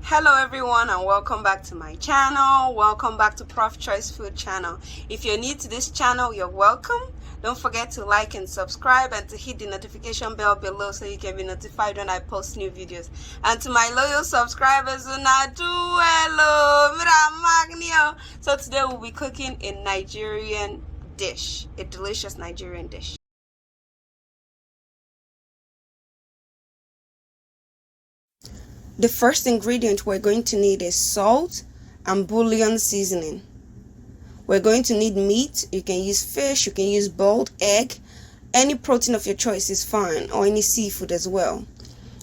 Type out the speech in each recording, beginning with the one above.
Hello everyone and welcome back to my channel. Welcome back to Profchoice food channel. If you're new to this channel, you're welcome. Don't forget to like and subscribe and to hit the notification bell below so you can be notified when I post new videos. And to my loyal subscribers, hello. So today we'll be cooking a Nigerian dish, a delicious Nigerian dish. The first ingredient we're going to need is salt and bouillon seasoning. We're going to need meat. You can use fish, you can use boiled egg, any protein of your choice is fine, or any seafood as well.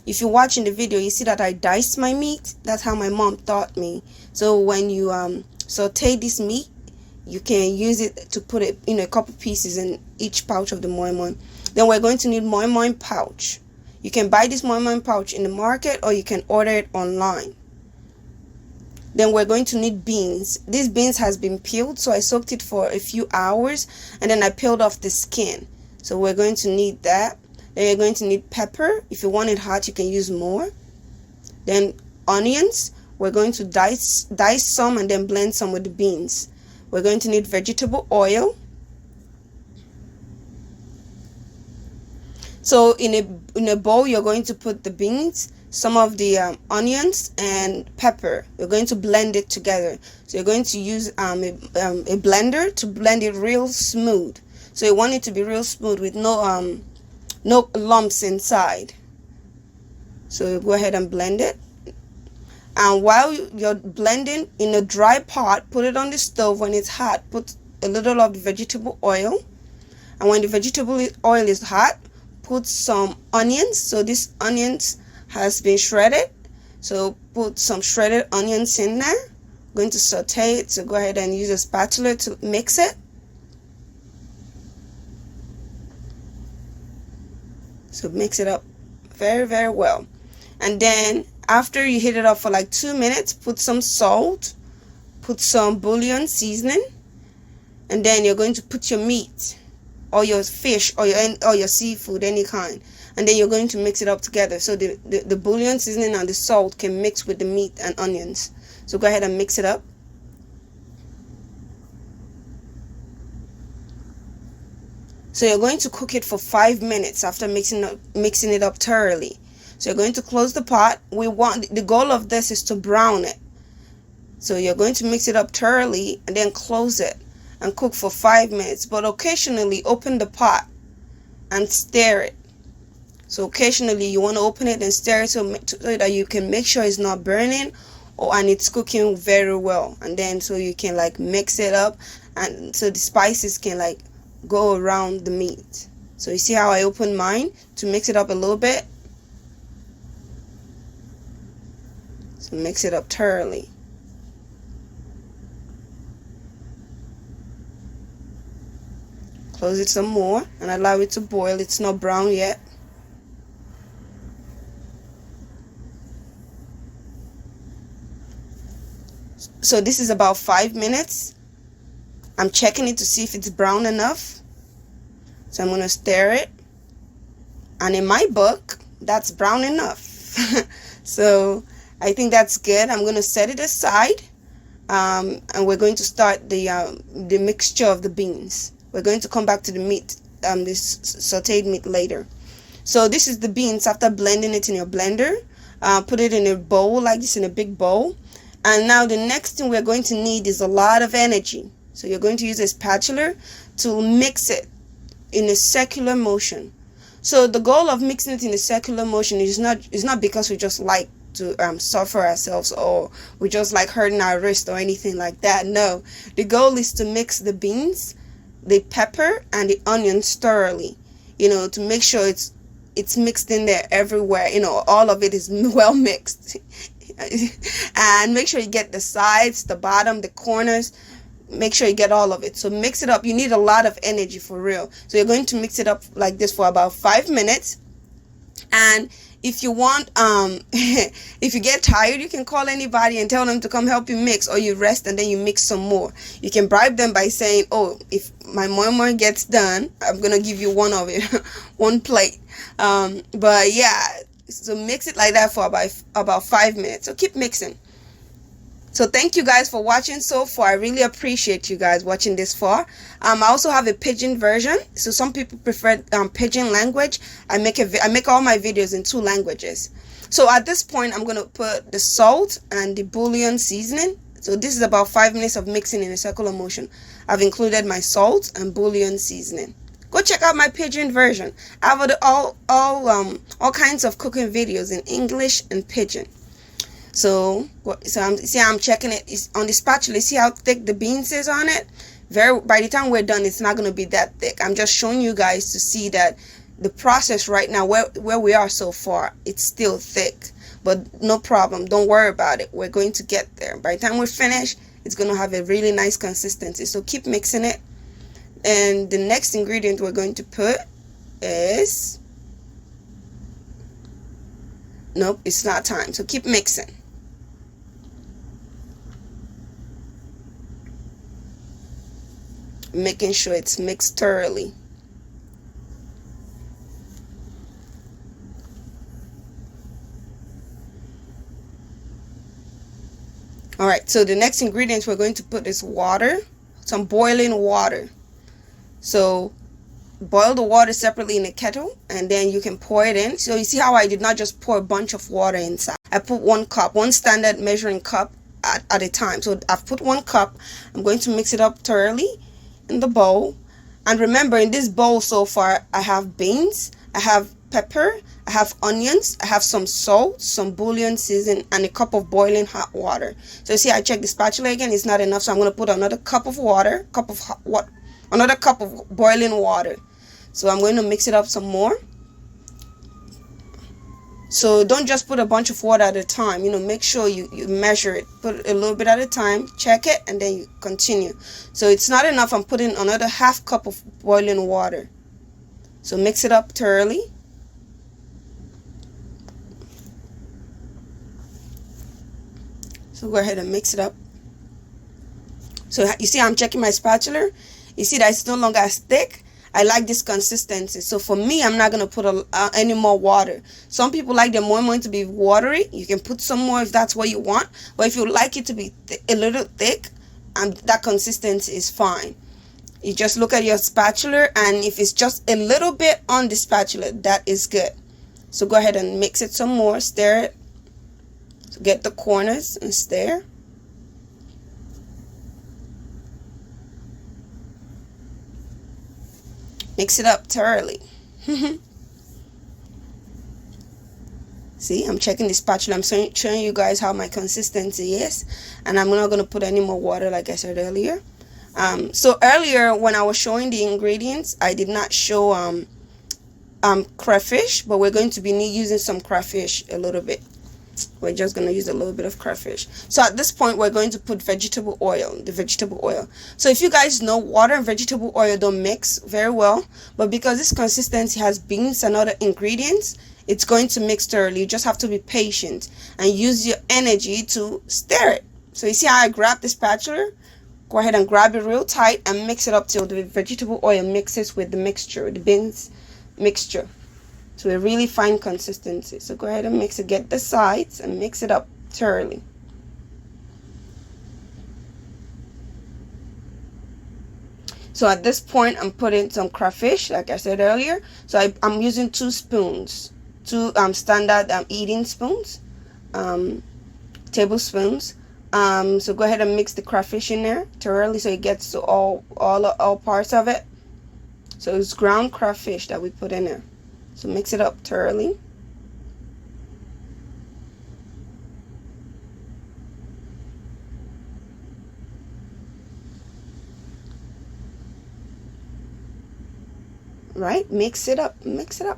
If you're watching the video, you see that I diced my meat. That's how my mom taught me. So when you saute this meat, you can use it to put it in a couple pieces in each pouch of the moi moi. Then we're going to need moi moi pouch. You can buy this moi moi pouch in the market or you can order it online. Then we're going to need beans. These beans has been peeled, so I soaked it for a few hours and then I peeled off the skin. So we're going to need that. Then you're going to need pepper. If you want it hot, you can use more. Then onions. We're going to dice some and then blend some with the beans. We're going to need vegetable oil. So in a bowl, you're going to put the beans, some of the onions, and pepper. You're going to blend it together. So you're going to use a blender to blend it real smooth. So you want it to be real smooth with no lumps inside. So you go ahead and blend it. And while you're blending in a dry pot, put it on the stove. When it's hot, put a little of the vegetable oil. And when the vegetable oil is hot, put some onions. So this onions has been shredded, so put some shredded onions in there. I'm going to saute it, so go ahead and use a spatula to mix it. So mix it up very well. And then after you heat it up for like 2 minutes, put some salt, put some bouillon seasoning, and then you're going to put your meat or your fish or your seafood, any kind, and then you're going to mix it up together so the bouillon seasoning and the salt can mix with the meat and onions. So go ahead and mix it up. So you're going to cook it for 5 minutes after mixing it up thoroughly. So you're going to close the pot. The goal of this is to brown it. So you're going to mix it up thoroughly and then close it and cook for 5 minutes, but occasionally open the pot and stir it. So occasionally you want to open it and stir it so that you can make sure it's not burning and it's cooking very well. And then so you can like mix it up and so the spices can like go around the meat. So you see how I opened mine to mix it up a little bit. So mix it up thoroughly. Close it some more and allow it to boil. It's not brown yet. So this is about 5 minutes. I'm checking it to see if it's brown enough. So I'm going to stir it. And in my book, that's brown enough. So I think that's good. I'm going to set it aside. And we're going to start the mixture of the beans. We're going to come back to the meat, this sauteed meat later. So this is the beans after blending it in your blender. Put it in a bowl like this, in a big bowl. And now the next thing we're going to need is a lot of energy. So you're going to use a spatula to mix it in a circular motion. So the goal of mixing it in a circular motion is not because we just like to suffer ourselves or we just like hurting our wrist or anything like that. No, the goal is to mix the beans, the pepper, and the onions thoroughly, to make sure it's mixed in there everywhere, all of it is well mixed. And make sure you get the sides, the bottom, the corners, make sure you get all of it. So mix it up. You need a lot of energy for real. So you're going to mix it up like this for about 5 minutes. And if you want, if you get tired, you can call anybody and tell them to come help you mix, or you rest and then you mix some more. You can bribe them by saying, oh, if my moi moi gets done, I'm gonna give you one of it, one plate. But yeah, So mix it like that for about 5 minutes. So keep mixing. So thank you guys for watching so far. I really appreciate you guys watching this far. I also have a pidgin version. So some people prefer pidgin language. I make all my videos in 2 languages. So at this point, I'm going to put the salt and the bouillon seasoning. So this is about 5 minutes of mixing in a circular motion. I've included my salt and bouillon seasoning. Go check out my pidgin version. I have all kinds of cooking videos in English and pidgin. So I'm checking it. It's on the spatula. See how thick the beans is on it? By the time we're done, it's not going to be that thick. I'm just showing you guys to see that the process right now, where we are so far, it's still thick. But no problem. Don't worry about it. We're going to get there. By the time we're finished, it's going to have a really nice consistency. So keep mixing it. And the next ingredient we're going to put is... Nope, it's not time. So keep mixing. Making sure it's mixed thoroughly. Alright, so the next ingredient we're going to put is water. Some boiling water. So boil the water separately in a kettle, and then you can pour it in. So you see how I did not just pour a bunch of water inside. I put 1 cup, 1 standard measuring cup at a time. So I've put 1 cup. I'm going to mix it up thoroughly in the bowl. And remember, in this bowl so far, I have beans, I have pepper, I have onions, I have some salt, some bouillon seasoning, and a cup of boiling hot water. So you see, I checked the spatula again. It's not enough, so I'm going to put another cup of water, another cup of boiling water. So I'm going to mix it up some more. So don't just put a bunch of water at a time. You know, make sure you measure it. Put a little bit at a time, check it, and then you continue. So it's not enough. I'm putting another ½ cup of boiling water. So mix it up thoroughly. So go ahead and mix it up. So you see I'm checking my spatula. You see that it's no longer as thick. I like this consistency. So for me, I'm not going to put any more water. Some people like their moi moi to be watery. You can put some more if that's what you want. But if you like it to be a little thick, that consistency is fine. You just look at your spatula, and if it's just a little bit on the spatula, that is good. So go ahead and mix it some more. Stir it. So get the corners and stir. Mix it up thoroughly. See, I'm checking the spatula. I'm showing you guys how my consistency is. And I'm not going to put any more water like I said earlier. So earlier when I was showing the ingredients, I did not show crayfish. But we're going to be using some crayfish a little bit. We're just going to use a little bit of crayfish. So at this point, we're going to put vegetable oil, the vegetable oil. So if you guys know, water and vegetable oil don't mix very well. But because this consistency has beans and other ingredients, it's going to mix thoroughly. You just have to be patient and use your energy to stir it. So you see how I grab the spatula? Go ahead and grab it real tight and mix it up till the vegetable oil mixes with the mixture, the beans mixture. To a really fine consistency. So go ahead and mix it. Get the sides and mix it up thoroughly. So at this point, I'm putting some crayfish, like I said earlier. So I'm using 2 spoons, 2 standard eating spoons, tablespoons. So go ahead and mix the crayfish in there thoroughly so it gets to all parts of it. So it's ground crayfish that we put in there. So mix it up thoroughly. Right, mix it up, mix it up.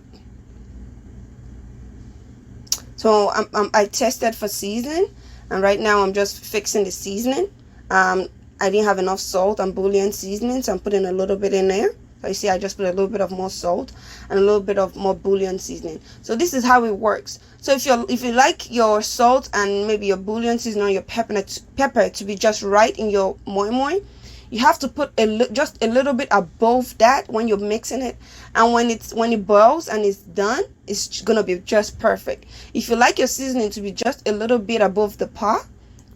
So I tested for seasoning, and right now I'm just fixing the seasoning. I didn't have enough salt and bouillon seasoning, so I'm putting a little bit in there. So you see I just put a little bit of more salt and a little bit of more bouillon seasoning. So this is how it works. So if you like your salt and maybe your bouillon seasoning or your pepper to be just right in your moi moi, You have to put just a little bit above that when you're mixing it, and when it boils and it's done, it's gonna be just perfect. If you like your seasoning to be just a little bit above the pot,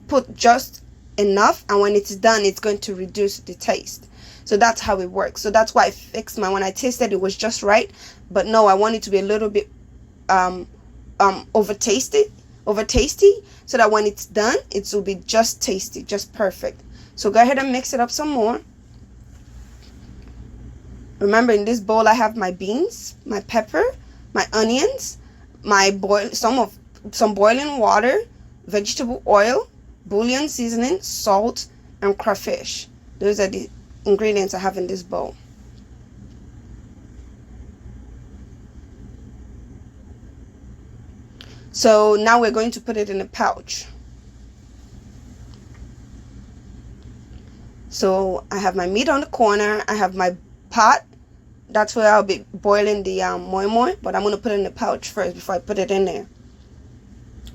put just enough, and when it's done, it's going to reduce the taste. So that's how it works. So that's why I fixed mine. When I tasted, it was just right, but no, I want it to be a little bit over tasty, so that when it's done, it will be just tasty, just perfect. So go ahead and mix it up some more. Remember, in this bowl I have my beans, my pepper, my onions, some boiling water, vegetable oil, bouillon seasoning, salt, and crayfish. Those are the ingredients I have in this bowl. So now we're going to put it in a pouch. So I have my meat on the corner. I have my pot. That's where I'll be boiling the moi moi, but I'm going to put it in the pouch first before I put it in there.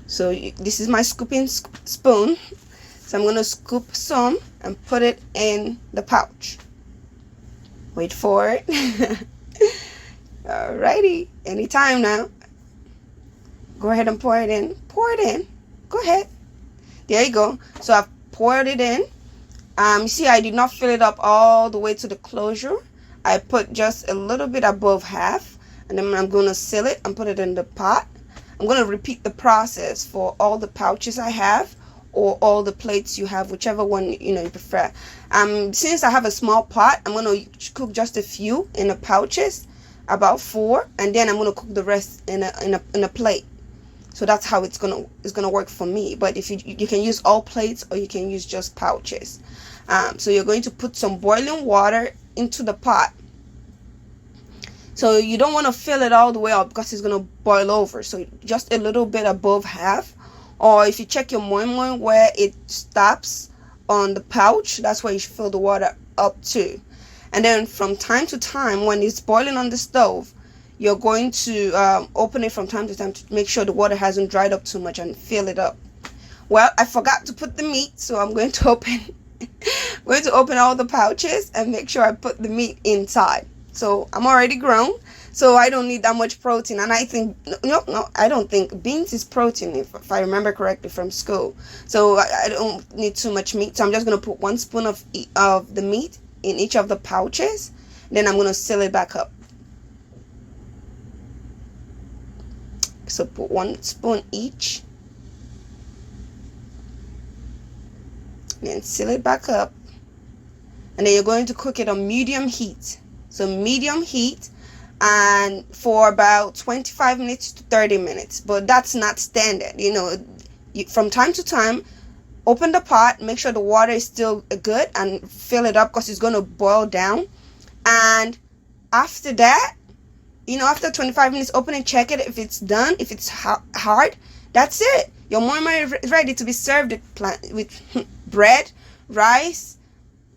So this is my scooping spoon. So I'm going to scoop some and put it in the pouch. Wait for it. Alrighty. Anytime now. Go ahead and pour it in. Pour it in. Go ahead. There you go. So I've poured it in. You see, I did not fill it up all the way to the closure. I put just a little bit above half, and then I'm going to seal it and put it in the pot. I'm going to repeat the process for all the pouches I have, or all the plates you have, whichever one you prefer. Since I have a small pot, I'm going to cook just a few in the pouches, about 4, and then I'm going to cook the rest in a plate. So that's how it's gonna work for me. But if you can use all plates, or you can use just pouches. So you're going to put some boiling water into the pot. So you don't want to fill it all the way up because it's gonna boil over. So just a little bit above half. Or if you check your moi moi where it stops on the pouch, that's where you should fill the water up to. And then from time to time, when it's boiling on the stove, you're going to open it from time to time to make sure the water hasn't dried up too much and fill it up. Well, I forgot to put the meat, so I'm going to open all the pouches and make sure I put the meat inside. So I'm already grown, so I don't need that much protein. And I think I don't think beans is protein, if I remember correctly from school. So I don't need too much meat. So I'm just going to put 1 spoon of the meat in each of the pouches. Then I'm going to seal it back up. So put 1 spoon each, then seal it back up, and then you're going to cook it on medium heat. So medium heat, and for about 25 minutes to 30 minutes. But that's not standard. From time to time, open the pot, make sure the water is still good, and fill it up because it's going to boil down. And after that, after 25 minutes, open and check it. If it's done, if it's hard, that's it. Your moi moi is ready to be served with bread, rice.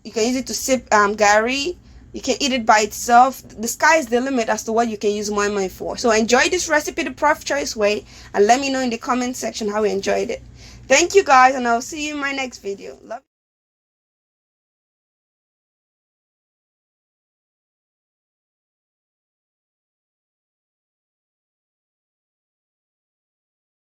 You can use it to sip gari. You can eat it by itself. The sky is the limit as to what you can use moi moi for. So enjoy this recipe the Profchoice way, and let me know in the comment section how you enjoyed it. Thank you guys, and I'll see you in my next video. Love.